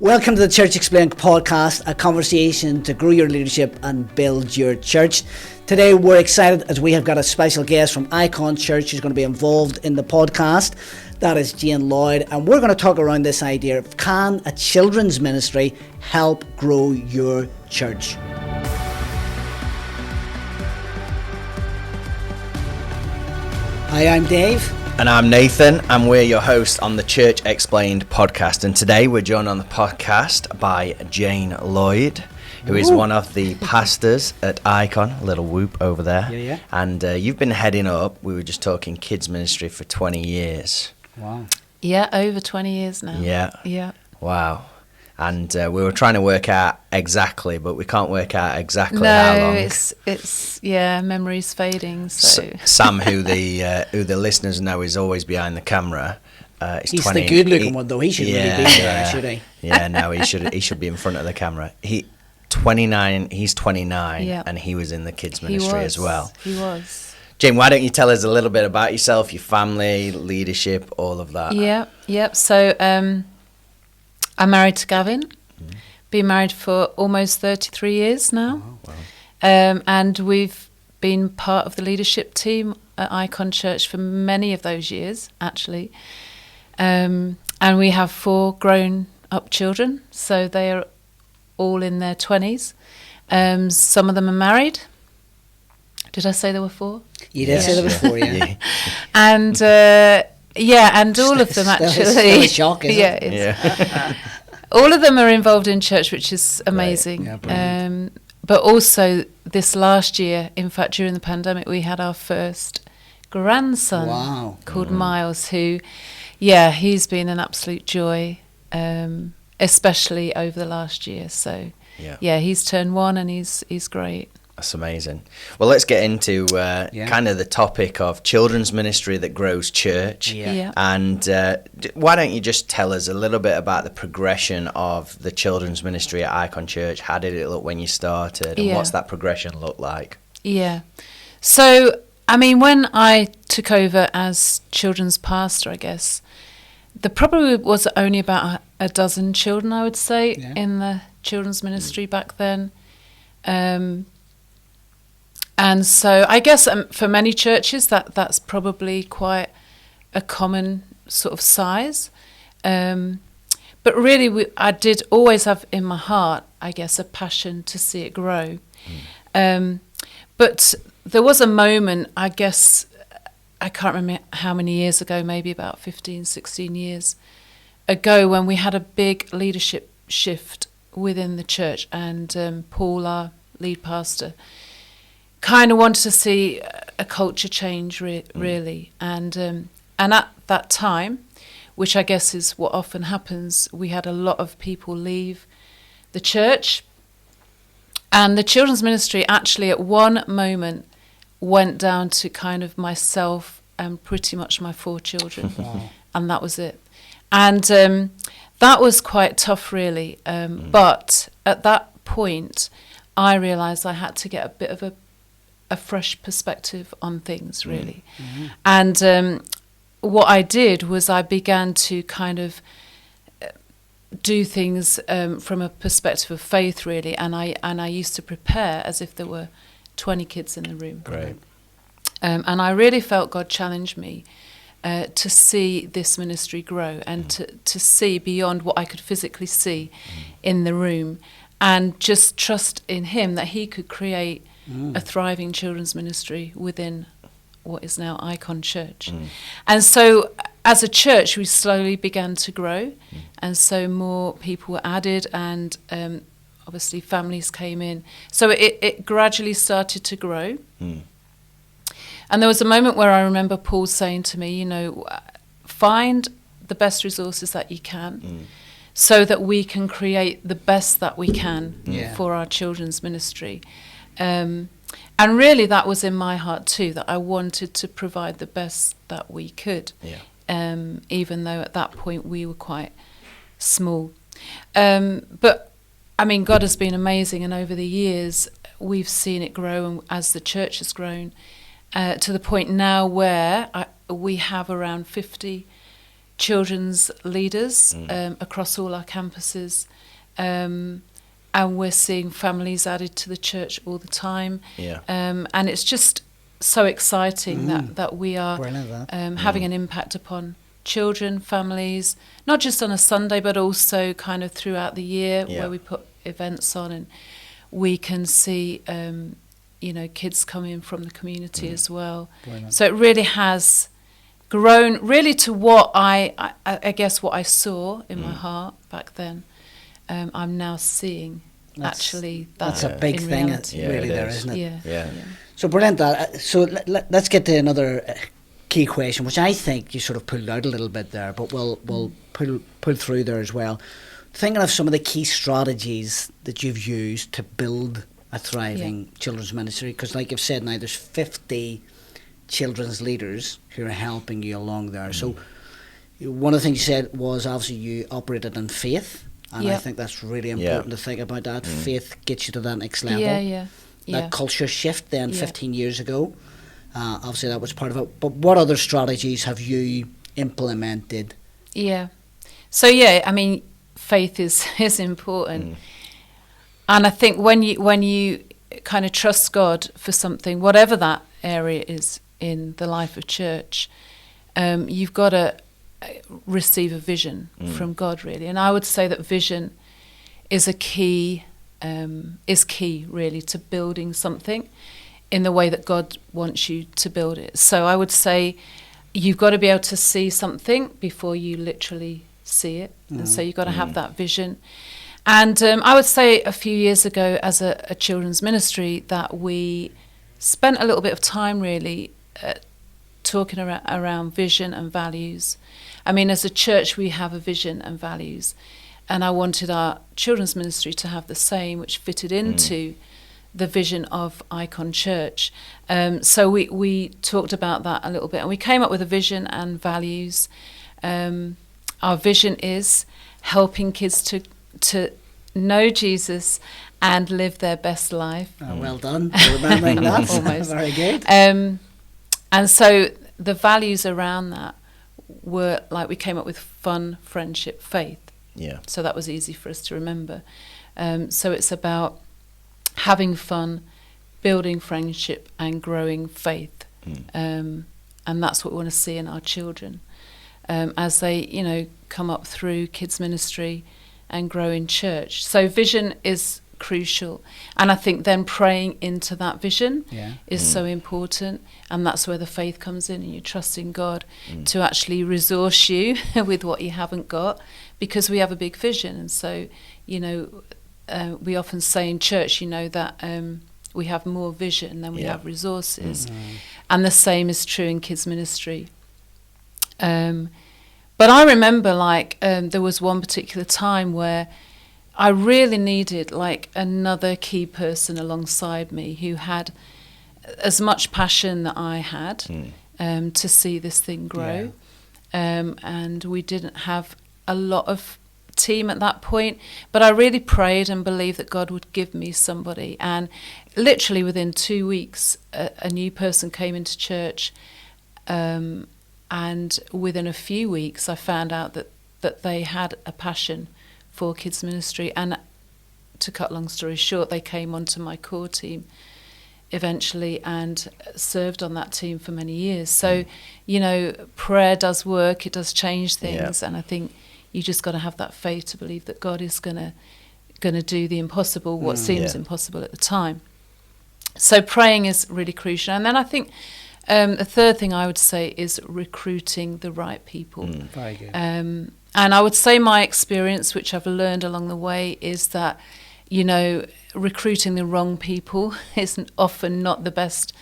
Welcome to the Church Explained podcast, a conversation to grow your leadership and build your church. Today we're excited as we have got a special guest from Icon Church who's going to be involved in the podcast. That is Jane Lloyd, and we're going to talk around this idea of, can a children's ministry help grow your church? Hi, I'm Dave. And I'm Nathan, and we're your hosts on the Church Explained podcast. And today we're joined on the podcast by Jane Lloyd, who is one of the pastors at Icon, a little whoop over there. Yeah. And you've been heading up, we were just talking kids ministry for 20 years. Wow. Yeah, over 20 years now. Yeah. Wow. And we were trying to work out exactly, but we can't work out exactly how long. No, it's memory's fading. So Sam, who the listeners know is always behind the camera. He's 20, the good-looking one, though. He should really be there, should he? Yeah, no, he should be in front of the camera. He's 29, and he was in the kids ministry as well. He was. Jane, why don't you tell us a little bit about yourself, your family, leadership, all of that? Yeah. So I'm married to Gavin. Been married for almost 33 years now. Wow. And we've been part of the leadership team at Icon Church for many of those years, actually. And we have 4 grown-up children, so they are all in their 20s. Some of them are married. Did I say there were 4? You did say there was 4, yeah. And and all of them actually. Still a shock, isn't it? Yeah. All of them are involved in church, which is amazing. Yeah, brilliant. But also this last year, in fact, during the pandemic, we had our first grandson called Miles, who, he's been an absolute joy, especially over the last year. So, he's turned 1 and he's great. That's amazing. Well, let's get into kind of the topic of children's ministry that grows church. Yeah. And why don't you just tell us a little bit about the progression of the children's ministry at Icon Church? How did it look when you started? And what's that progression look like? Yeah. So, I mean, when I took over as children's pastor, I guess, there probably was only about a dozen children, I would say, in the children's ministry back then. And so I guess for many churches that's probably quite a common sort of size. But really I did always have in my heart, I guess, a passion to see it grow. But there was a moment, I guess, I can't remember how many years ago, maybe about 15, 16 years ago, when we had a big leadership shift within the church, and Paul, our lead pastor, kind of wanted to see a culture change, really. And at that time, which I guess is what often happens, we had a lot of people leave the church. And the children's ministry actually at one moment went down to kind of myself and pretty much my 4 children. Wow. And that was it. And that was quite tough, really. But at that point, I realised I had to get a bit of a fresh perspective on things, really. Mm-hmm. And what I did was I began to kind of do things from a perspective of faith, really, and I used to prepare as if there were 20 kids in the room. Great. And I really felt God challenged me to see this ministry grow and to see beyond what I could physically see in the room, and just trust in Him that He could create a thriving children's ministry within what is now Icon Church. And so as a church, we slowly began to grow, and so more people were added, and obviously families came in. So it gradually started to grow. And there was a moment where I remember Paul saying to me, find the best resources that you can so that we can create the best that we can for our children's ministry. And really that was in my heart too, that I wanted to provide the best that we could, even though at that point we were quite small. But I mean, God has been amazing, and over the years we've seen it grow, and as the church has grown, to the point now where we have around 50 children's leaders across all our campuses. And we're seeing families added to the church all the time. Yeah. And it's just so exciting that we are having an impact upon children, families, not just on a Sunday, but also kind of throughout the year where we put events on, and we can see, kids coming from the community as well. Brilliant. So it really has grown really to what I guess what I saw in my heart back then. I'm now seeing that's a big thing. Reality. Really, it isn't it? Yeah. So brilliant. So let's get to another key question, which I think you sort of pulled out a little bit there, but we'll pull through there as well. Thinking of some of the key strategies that you've used to build a thriving children's ministry, because like you've said, now there's 50 children's leaders who are helping you along there. So one of the things you said was obviously you operated in faith. And I think that's really important to think about that. Faith gets you to that next level. That culture shift then 15 years ago, obviously that was part of it. But what other strategies have you implemented? Yeah. So I mean, faith is important. And I think when you kind of trust God for something, whatever that area is in the life of church, you've got to receive a vision from God, really. And I would say that vision is key really to building something in the way that God wants you to build it. So I would say you've got to be able to see something before you literally see it. And so you've got to have that vision. And I would say a few years ago as a children's ministry that we spent a little bit of time really talking around vision and values. I mean, as a church, we have a vision and values, and I wanted our children's ministry to have the same, which fitted into the vision of Icon Church. So we talked about that a little bit, and we came up with a vision and values. Our vision is helping kids to know Jesus and live their best life. Well done for remembering that. Almost. Very good. And so the values around that were like we came up with fun, friendship, faith. Yeah. So that was easy for us to remember. So it's about having fun, building friendship, and growing faith. And that's what we want to see in our children as they, come up through kids ministry and grow in church. So vision is crucial, and I think then praying into that vision is so important, and that's where the faith comes in, and you trust in God to actually resource you with what you haven't got, because we have a big vision. And so we often say in church that we have more vision than we have resources, and the same is true in kids ministry. But I remember there was one particular time where I really needed another key person alongside me who had as much passion that I had to see this thing grow. And we didn't have a lot of team at that point, but I really prayed and believed that God would give me somebody. And literally within 2 weeks, a new person came into church. And within a few weeks, I found out that they had a passion for kids ministry, and to cut long story short, they came onto my core team eventually and served on that team for many years. So prayer does work, it does change things, and I think you just got to have that faith to believe that God is gonna do the impossible, what seems impossible at the time. So praying is really crucial. And then I think the third thing I would say is recruiting the right people. Very good. And I would say my experience, which I've learned along the way, is that, recruiting the wrong people is often not the best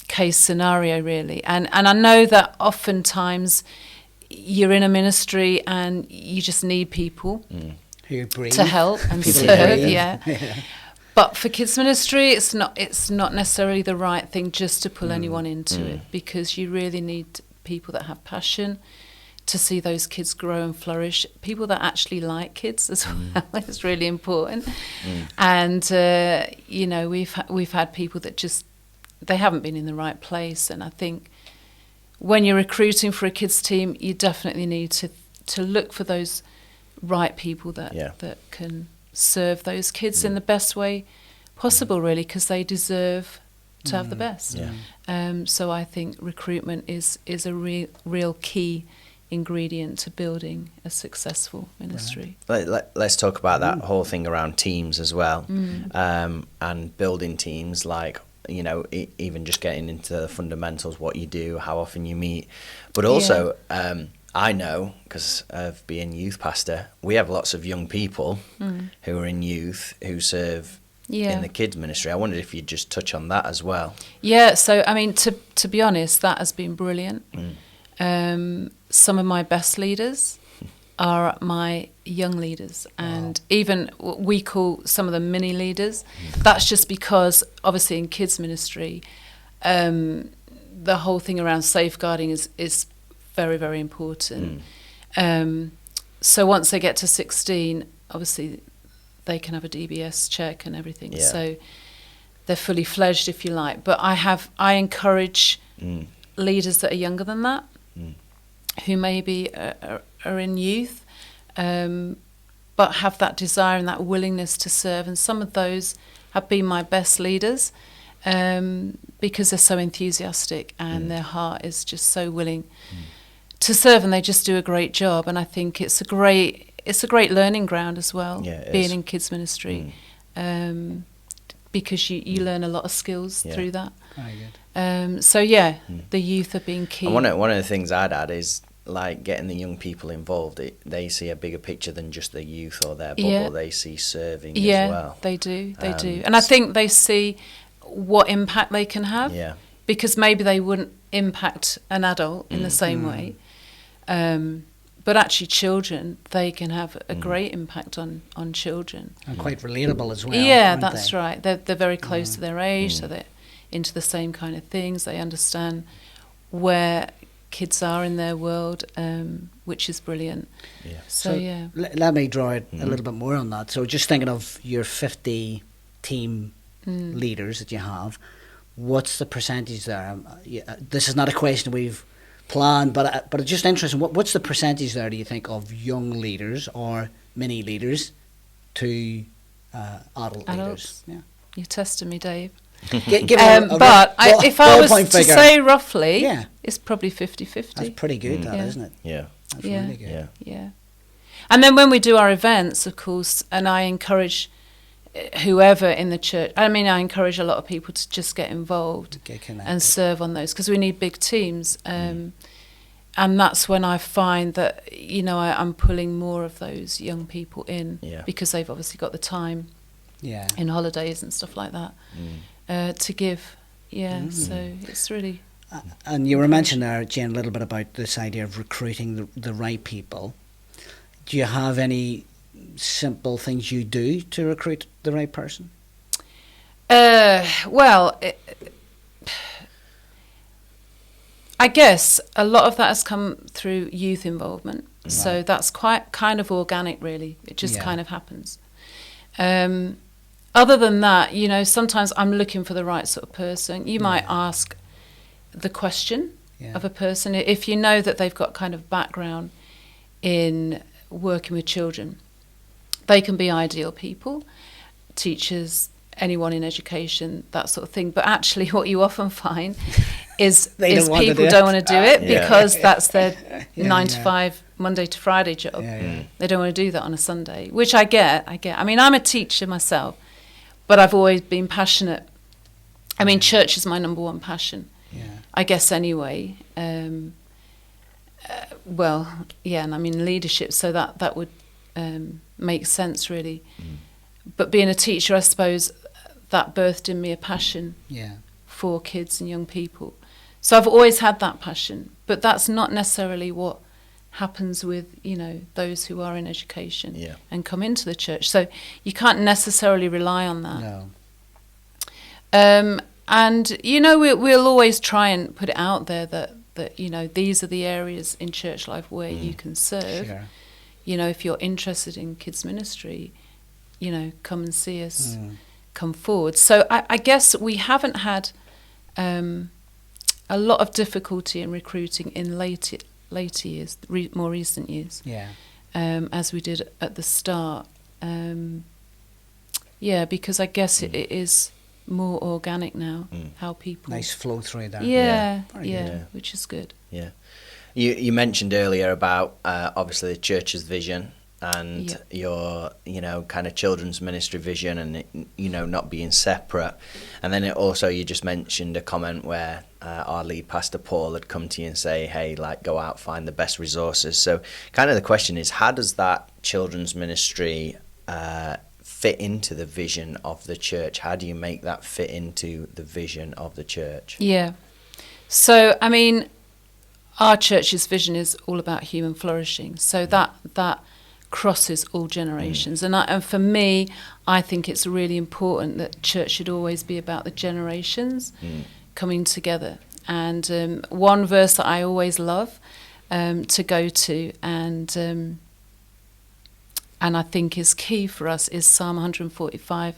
case scenario, really. And I know that oftentimes you're in a ministry and you just need people to help and serve, But for kids ministry, it's not necessarily the right thing just to pull anyone into it, because you really need people that have passion to see those kids grow and flourish, people that actually like kids as well. It's really important. And we've had people that just they haven't been in the right place, and I think when you're recruiting for a kids team, you definitely need to look for those right people that can serve those kids in the best way possible, really, because they deserve to have the best. So I think recruitment is a real key ingredient to building a successful ministry. Let's talk about that whole thing around teams as well, and building teams, like, you know, even just getting into the fundamentals, what you do, how often you meet, but also I know, because of being youth pastor, we have lots of young people who are in youth who serve in the kids ministry. I wondered if you'd just touch on that as well. Yeah, so I mean, to be honest, that has been brilliant. Some of my best leaders are my young leaders, and even we call some of them mini leaders. That's just because obviously in kids ministry, the whole thing around safeguarding is very, very important. So once they get to 16, obviously they can have a DBS check and everything. So they're fully fledged, if you like. But I encourage leaders that are younger than that, who maybe are in youth, but have that desire and that willingness to serve. And some of those have been my best leaders, because they're so enthusiastic and their heart is just so willing to serve, and they just do a great job. And I think it's a great learning ground as well, being in kids ministry, because you learn a lot of skills through that. Very good. So the youth have been key. And one of the things I'd add is, like, getting the young people involved. They see a bigger picture than just the youth or their bubble. They see serving as well. They do. And I think they see what impact they can have, because maybe they wouldn't impact an adult in the same way. But actually children, they can have a great impact on children. And quite relatable as well. Yeah, that's right. They're very close to their age, so they're into the same kind of things. They understand where kids are in their world, which is brilliant. So let me draw it a little bit more on that. So just thinking of your 50 team leaders that you have, what's the percentage there? This is not a question we've planned, but it's just interesting. What's the percentage there, do you think, of young leaders or mini leaders to adult leaders? Yeah. You're testing me, Dave. If I was to say roughly, it's probably 50-50. That's pretty good, isn't it? Yeah. That's really good. Yeah. And then when we do our events, of course, and I encourage whoever in the church, I encourage a lot of people to just get involved and serve on those, because we need big teams. And that's when I find that, I'm pulling more of those young people in, because they've obviously got the time in holidays and stuff like that. To give, so it's really... And you were mentioning there, Jane, a little bit about this idea of recruiting the right people. Do you have any simple things you do to recruit the right person? I guess a lot of that has come through youth involvement. Right. So that's quite kind of organic, really. It just kind of happens. Other than that, sometimes I'm looking for the right sort of person. You might ask the question of a person. If you know that they've got kind of background in working with children, they can be ideal people, teachers, anyone in education, that sort of thing. But actually what you often find is people don't want to do it because that's their 9 to 5, Monday to Friday job. They don't want to do that on a Sunday, which I get. I'm a teacher myself, but I've always been passionate. Church is my number one passion, I guess, anyway. And leadership, so that would make sense, really. But being a teacher, I suppose, that birthed in me a passion for kids and young people. So I've always had that passion, but that's not necessarily what happens with, those who are in education and come into the church. So you can't necessarily rely on that. No. And, we'll always try and put it out there that these are the areas in church life where you can serve. Sure. If you're interested in kids ministry, come and see us, come forward. So I guess we haven't had a lot of difficulty in recruiting in later years, more recent years. Yeah. As we did at the start. Because I guess it is more organic now, how people... Nice flow through that. Yeah, which is good. Yeah. You mentioned earlier about obviously the church's vision and your, kind of children's ministry vision and, not being separate. And then you just mentioned a comment where our lead pastor, Paul, had come to you and say, hey, go out, find the best resources. So kind of the question is, how does that children's ministry fit into the vision of the church? How do you make that fit into the vision of the church? Yeah. So, I mean, our church's vision is all about human flourishing. So that crosses all generations. And for me, I think it's really important that church should always be about the generations coming together. And one verse that I always love to go to and I think is key for us is Psalm 145,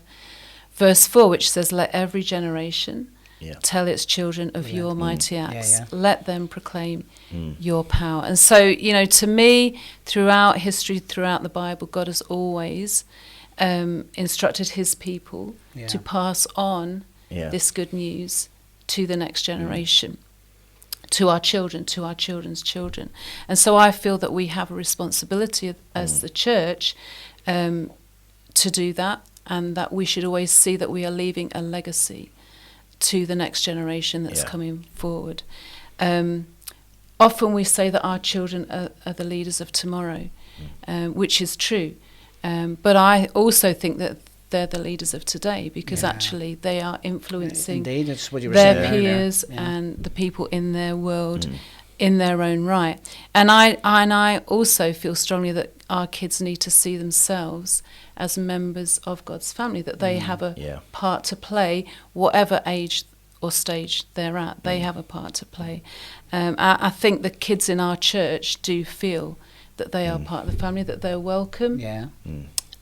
verse 4, which says, let every generation tell its children of your mighty acts. Let them proclaim your power. And so, to me, throughout history, throughout the Bible, God has always instructed his people to pass on this good news to the next generation, to our children, to our children's children. And so I feel that we have a responsibility as the church to do that, and that we should always see that we are leaving a legacy to the next generation that's coming forward. Often we say that our children are the leaders of tomorrow, which is true. But I also think that they're the leaders of today, because actually they are influencing that's what you were their saying peers and the people in their world in their own right. And I also feel strongly that our kids need to see themselves as members of God's family, that they have a part to play, whatever age or stage they're at. They have a part to play. I think the kids in our church do feel that they are part of the family, that they're welcome,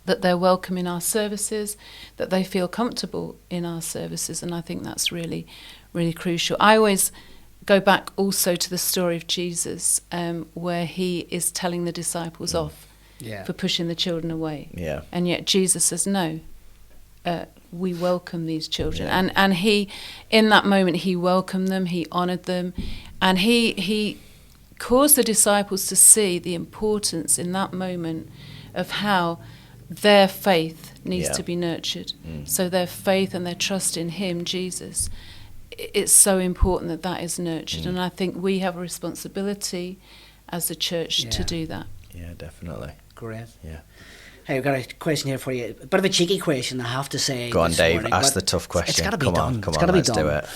that they're welcome in our services, that they feel comfortable in our services, and I think that's really, really crucial. I always go back also to the story of Jesus, where he is telling the disciples off for pushing the children away. And yet Jesus says, no, we welcome these children. And he, in that moment, he welcomed them, he honoured them, and he caused the disciples to see the importance in that moment of how their faith needs to be nurtured. So their faith and their trust in him, Jesus, it's so important that is nurtured. And I think we have a responsibility as a church to do that. Yeah, definitely. Great. Yeah. Hey, we've got a question here for you. A bit of a cheeky question, I have to say. Go on, Dave. Morning, ask the tough question. It's got to be come done. On, it's got to be let's done. do it.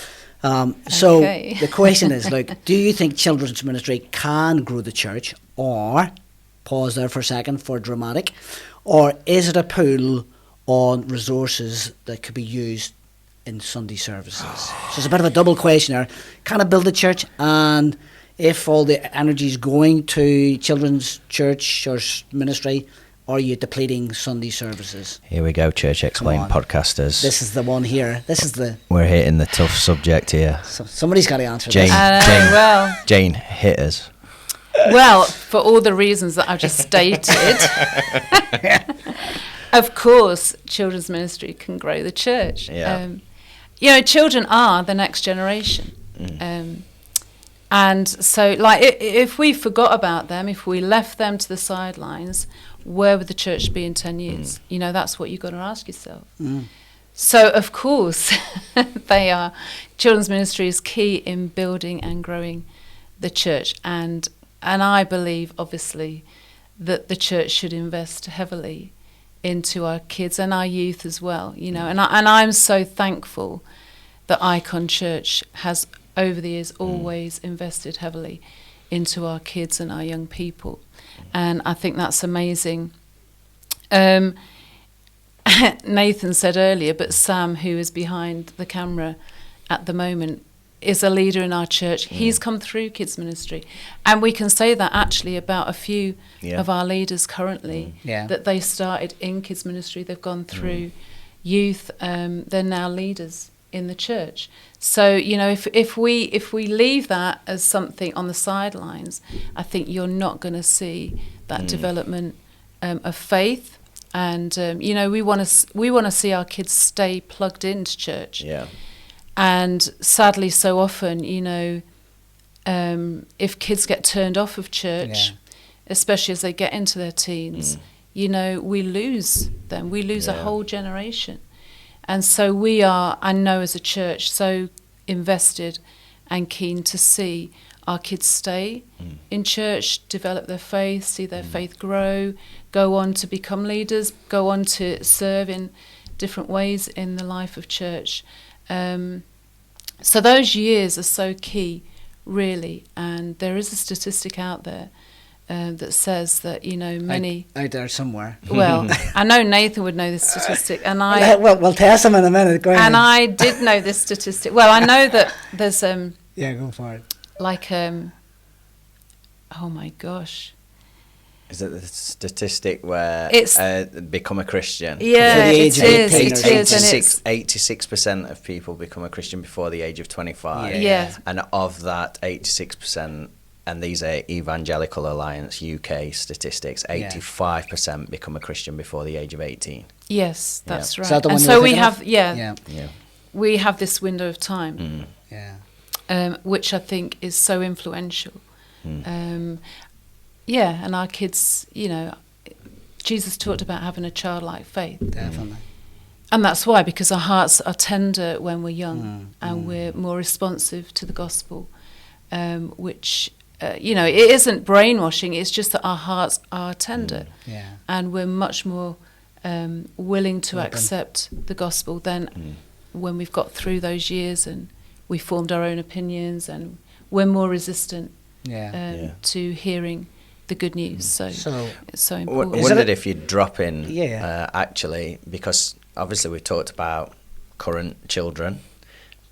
So Okay. the question is, do you think children's ministry can grow the church, or, pause there for a second for dramatic, or is it a pool on resources that could be used in Sunday services? So it's a bit of a double question there. Can it build a church? And if all the energy is going to children's church or ministry, are you depleting Sunday services? Here we go, Church Explained podcasters. This is the one here. We're hitting the tough subject here. So somebody's got to answer Jane, this. Jane, hit us. Well, for all the reasons that I've just stated, of course, children's ministry can grow the church. Children are the next generation. And so, if we forgot about them, if we left them to the sidelines, where would the church be in 10 years? That's what you've got to ask yourself. So, of course, children's ministry is key in building and growing the church. And I believe, obviously, that the church should invest heavily into our kids and our youth as well. And I'm so thankful that Icon Church has, over the years, always invested heavily into our kids and our young people. And I think that's amazing. Nathan said earlier, but Sam, who is behind the camera at the moment, is a leader in our church. He's come through kids ministry. And we can say that actually about a few of our leaders currently, that they started in kids ministry. They've gone through youth. They're now leaders in the church. So, you know, if we leave that as something on the sidelines, I think you're not going to see that development of faith. And you know, we want to see our kids stay plugged into church. Yeah. And sadly, so often, you know, if kids get turned off of church, especially as they get into their teens, you know, we lose them. We lose a whole generation. And so we are, I know as a church, so invested and keen to see our kids stay in church, develop their faith, see their faith grow, go on to become leaders, go on to serve in different ways in the life of church. So those years are so key, really. And there is a statistic out there that says that, you know, many... Out there somewhere. Well, I know Nathan would know this statistic, and I... Well, we'll test him in a minute. Go ahead. And I did know this statistic. Well, I know that there's... yeah, go for it. Like, oh my gosh. Is it the statistic where It's become a Christian? Yeah, the it age of is. 18 It or is, and something. it's 86% of people become a Christian before the age of 25. Yeah. And of that 86%, and these are Evangelical Alliance UK statistics, 85% become a Christian before the age of 18. yes, that's Is right. that the one And you so were we thinking have, of? yeah, Yeah. we have this window of time, Yeah. which I think is so influential. Yeah, and our kids, you know, Jesus talked about having a childlike faith. Definitely. And that's why, because our hearts are tender when we're young and we're more responsive to the gospel, which, you know, it isn't brainwashing, it's just that our hearts are tender and we're much more willing to accept the gospel than when we've got through those years and we formed our own opinions, and we're more resistant to hearing the good news. So it's so important. I wondered if you'd drop in, Yeah. actually, because obviously we talked about current children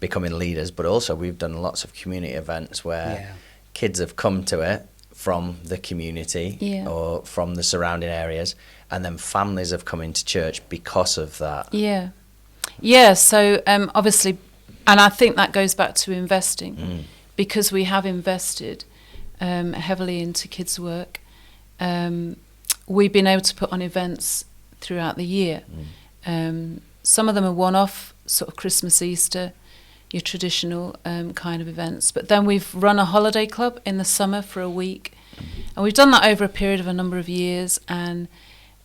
becoming leaders, but also we've done lots of community events where kids have come to it from the community or from the surrounding areas, and then families have come into church because of that. Yeah, so obviously, and I think that goes back to investing, because we have invested heavily into kids' work. We've been able to put on events throughout the year. Some of them are one-off, sort of Christmas, Easter, your traditional kind of events. But then we've run a holiday club in the summer for a week. And we've done that over a period of a number of years. And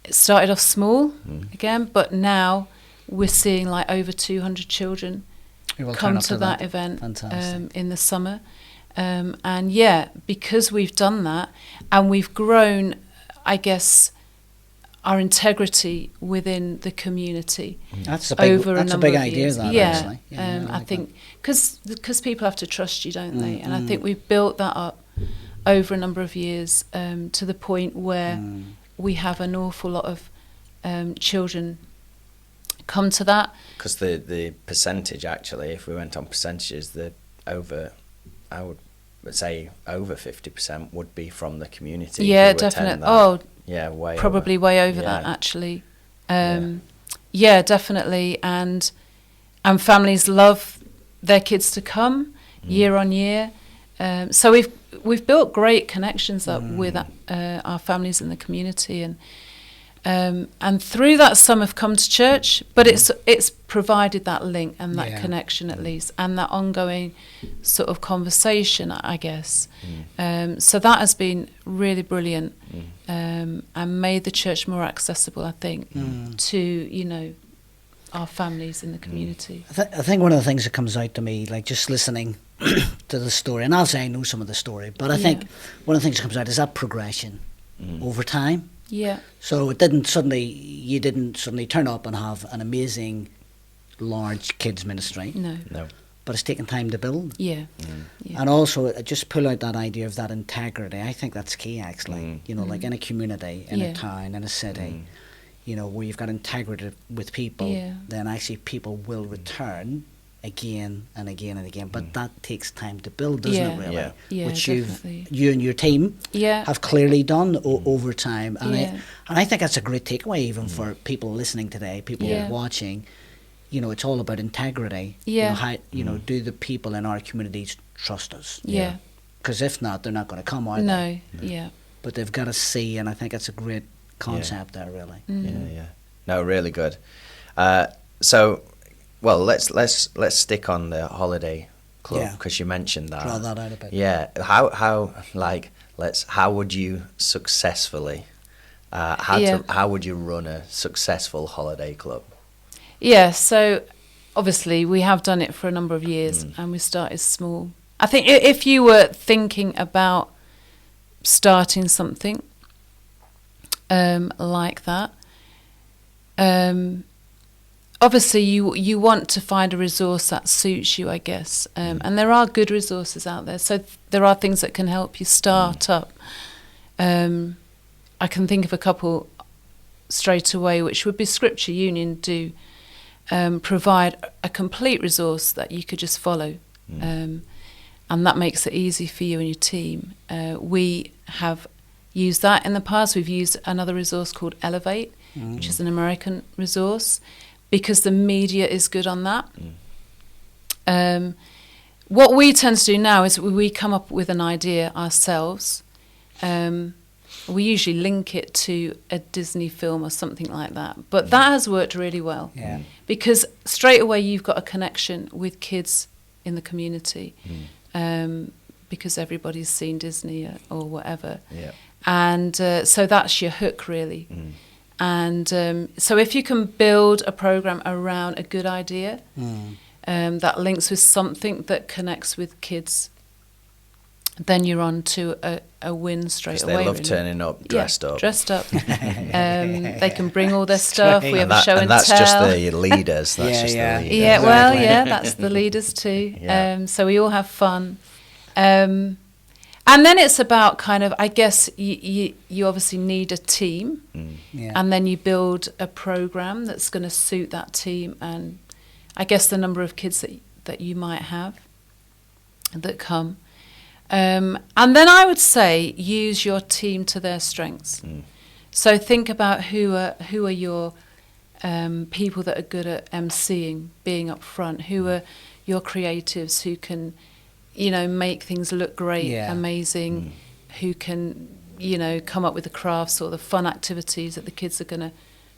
it started off small again, but now we're seeing like over 200 children come to that event in the summer. And yeah, because we've done that and we've grown, I guess, our integrity within the community That's a big, over a number of idea, years. that, Yeah, actually. Yeah, I think because people have to trust you, don't they? And I think we've built that up over a number of years to the point where we have an awful lot of children come to that. Because the percentage, actually, if we went on percentages, I would say over 50% would be from the community. Yeah, definitely. Oh, yeah, probably way over that, actually. Yeah, definitely. And families love their kids to come year on year. So we've built great connections up with our families in the community, and through that some have come to church, but it's provided that link and that connection, at least, and that ongoing sort of conversation, I guess. So that has been really brilliant, and made the church more accessible, I think, to, you know, our families in the community. I think one of the things that comes out to me, like just listening to the story, and I'll say I know some of the story, but I think one of the things that comes out is that progression over time. Yeah. So you didn't suddenly turn up and have an amazing large kids ministry. No. But it's taken time to build. Yeah. And also just pull out that idea of that integrity. I think that's key, actually. You know, like in a community, in a town, in a city, you know, where you've got integrity with people, then actually people will return again and again and again. But that takes time to build, doesn't it, really? Yeah, which definitely. you and your team have clearly done over time. And Yeah. I think that's a great takeaway even for people listening today, people watching. you know, it's all about integrity. Yeah. You know, how, you know, do the people in our communities trust us? Yeah. Because if not, they're not going to come, are they? No. Yeah. But they've got to see, and I think it's a great concept there, really. Yeah. No, really good. So, well, let's stick on the holiday club because you mentioned that. Draw that out a bit. Yeah. How would you successfully? How would you run a successful holiday club? Yeah. So, obviously, we have done it for a number of years, and we started small. I think if you were thinking about starting something like that, obviously you want to find a resource that suits you, I guess, and there are good resources out there. So there are things that can help you start up. I can think of a couple straight away, which would be Scripture Union do provide a complete resource that you could just follow. And that makes it easy for you and your team. We have used that in the past. We've used another resource called Elevate, which is an American resource, because the media is good on that. What we tend to do now is we come up with an idea ourselves. We usually link it to a Disney film or something like that. But that has worked really well. Yeah. Because straight away you've got a connection with kids in the community. Because everybody's seen Disney or whatever. Yeah. And so that's your hook, really. And so if you can build a program around a good idea that links with something that connects with kids, then you're on to a win straight away. They love really. turning up dressed up. Dressed up. They can bring all their stuff. We have a show and that's tell. just the leaders. That's just the leaders. Yeah, well, that's the leaders too. Yeah. So we all have fun. And then it's about kind of, I guess, you obviously need a team. And then you build a program that's going to suit that team and I guess the number of kids that you might have that come. And then I would say use your team to their strengths. So think about who are your people that are good at emceeing, being up front, who are your creatives who can, make things look great, amazing, who can, come up with the crafts or the fun activities that the kids are going to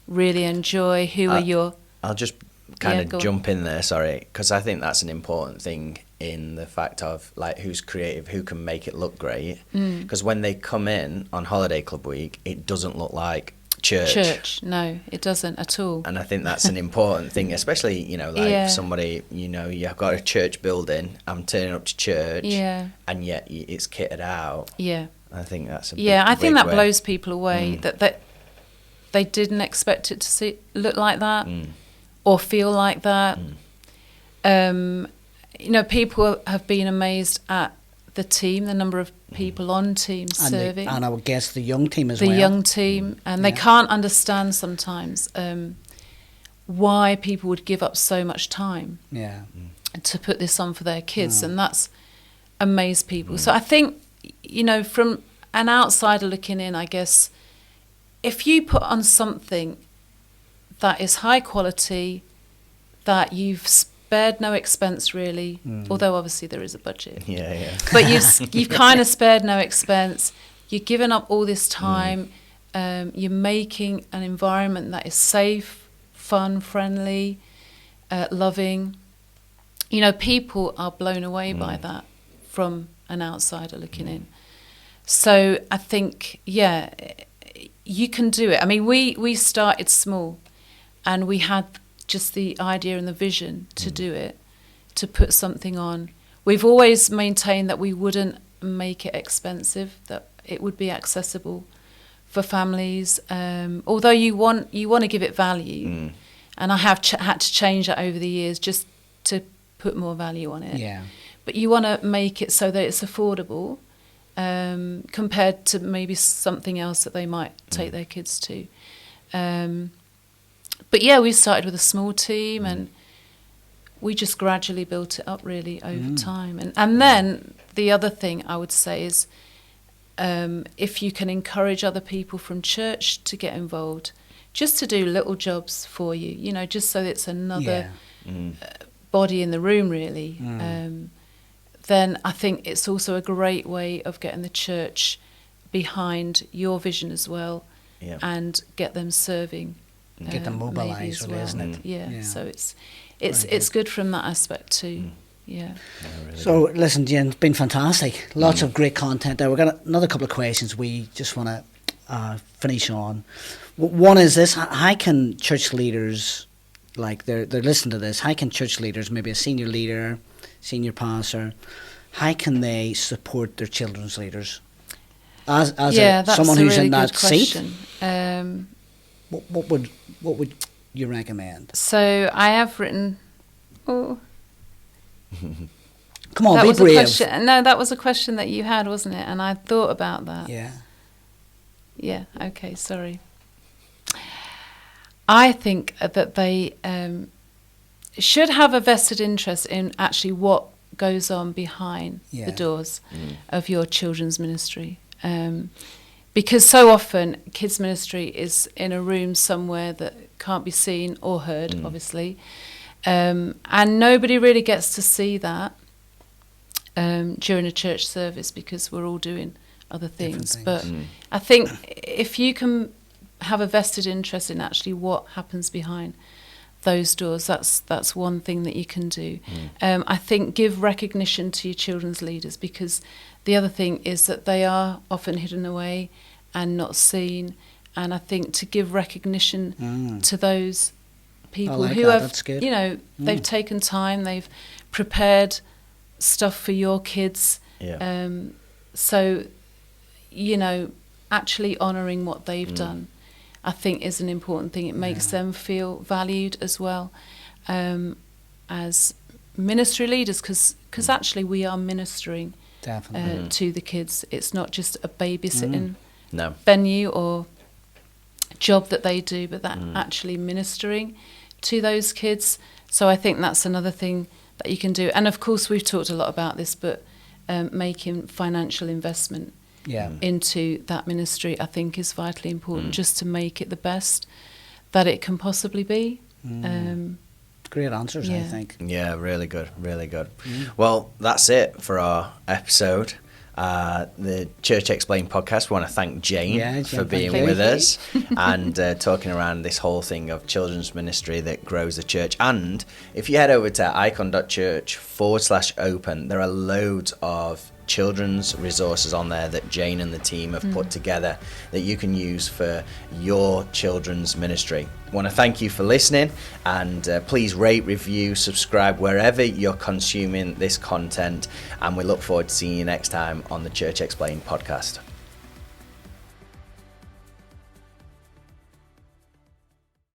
really enjoy. Who are your... I'll just kind of jump in there, sorry, because I think that's an important thing in the fact of like who's creative, who can make it look great. Because when they come in on Holiday Club Week, it doesn't look like church. No, it doesn't at all. And I think that's an important thing, especially, somebody, you've got a church building, I'm turning up to church, and yet it's kitted out. Yeah. I think that's a big I think that way. blows people away, that they didn't expect it to look like that or feel like that. People have been amazed at the team, the number of people on teams serving. And I would guess the young team as well. The young team. And they can't understand sometimes why people would give up so much time to put this on for their kids. And that's amazed people. So I think, from an outsider looking in, I guess, if you put on something that is high quality, that you've spared no expense really, although obviously there is a budget. But you've kind of spared no expense. You've given up all this time. You're making an environment that is safe, fun, friendly, loving. People are blown away by that from an outsider looking in. So I think, you can do it. I mean, we started small and we had just the idea and the vision to do it, to put something on. We've always maintained that we wouldn't make it expensive, that it would be accessible for families. Although you want to give it value, and I have had to change that over the years just to put more value on it. Yeah. But you want to make it so that it's affordable compared to maybe something else that they might take their kids to. But we started with a small team and we just gradually built it up really over time. And then the other thing I would say is if you can encourage other people from church to get involved, just to do little jobs for you, you know, just so it's another Yeah. body in the room, really. Then I think it's also a great way of getting the church behind your vision as well, and get them serving. Get them mobilised, really, isn't it? Yeah. So it's good from that aspect too. Yeah. Really So listen, Jane, it's been fantastic. Lots of great content there. We've got another couple of questions we just want to finish on. One is this: how can church leaders, like they're listening to this, how can church leaders, maybe a senior leader, senior pastor, how can they support their children's leaders? As that's someone a who's really in that good seat, question. what would you recommend? So I have written. Oh, Come on, that be was brave. a question. No, that was a question that you had, wasn't it? And I thought about that. Yeah. Yeah. Okay. Sorry. I think that they should have a vested interest in actually what goes on behind the doors of your children's ministry. Because so often kids ministry is in a room somewhere that can't be seen or heard, obviously. And nobody really gets to see that during a church service because we're all doing other things. But I think if you can have a vested interest in actually what happens behind those doors, that's one thing that you can do. I think give recognition to your children's leaders, because the other thing is that they are often hidden away and not seen, and I think to give recognition to those people who have, you know, they've taken time, they've prepared stuff for your kids, so, you know, actually honouring what they've done, I think is an important thing. It makes them feel valued as well, as ministry leaders, because actually we are ministering to the kids. It's not just a babysitting venue or job that they do, but that actually ministering to those kids. So I think that's another thing that you can do. And of course we've talked a lot about this, but making financial investment into that ministry, I think, is vitally important, just to make it the best that it can possibly be. Great answers, I think. Yeah, really good, really good. Well, that's it for our episode. The Church Explained podcast. We want to thank Jane for being with us and talking around this whole thing of children's ministry that grows the church. And if you head over to icon.church/open, there are loads of children's resources on there that Jane and the team have put together that you can use for your children's ministry. I want to thank you for listening, and please rate, review, subscribe wherever you're consuming this content, and we look forward to seeing you next time on the Church Explained podcast.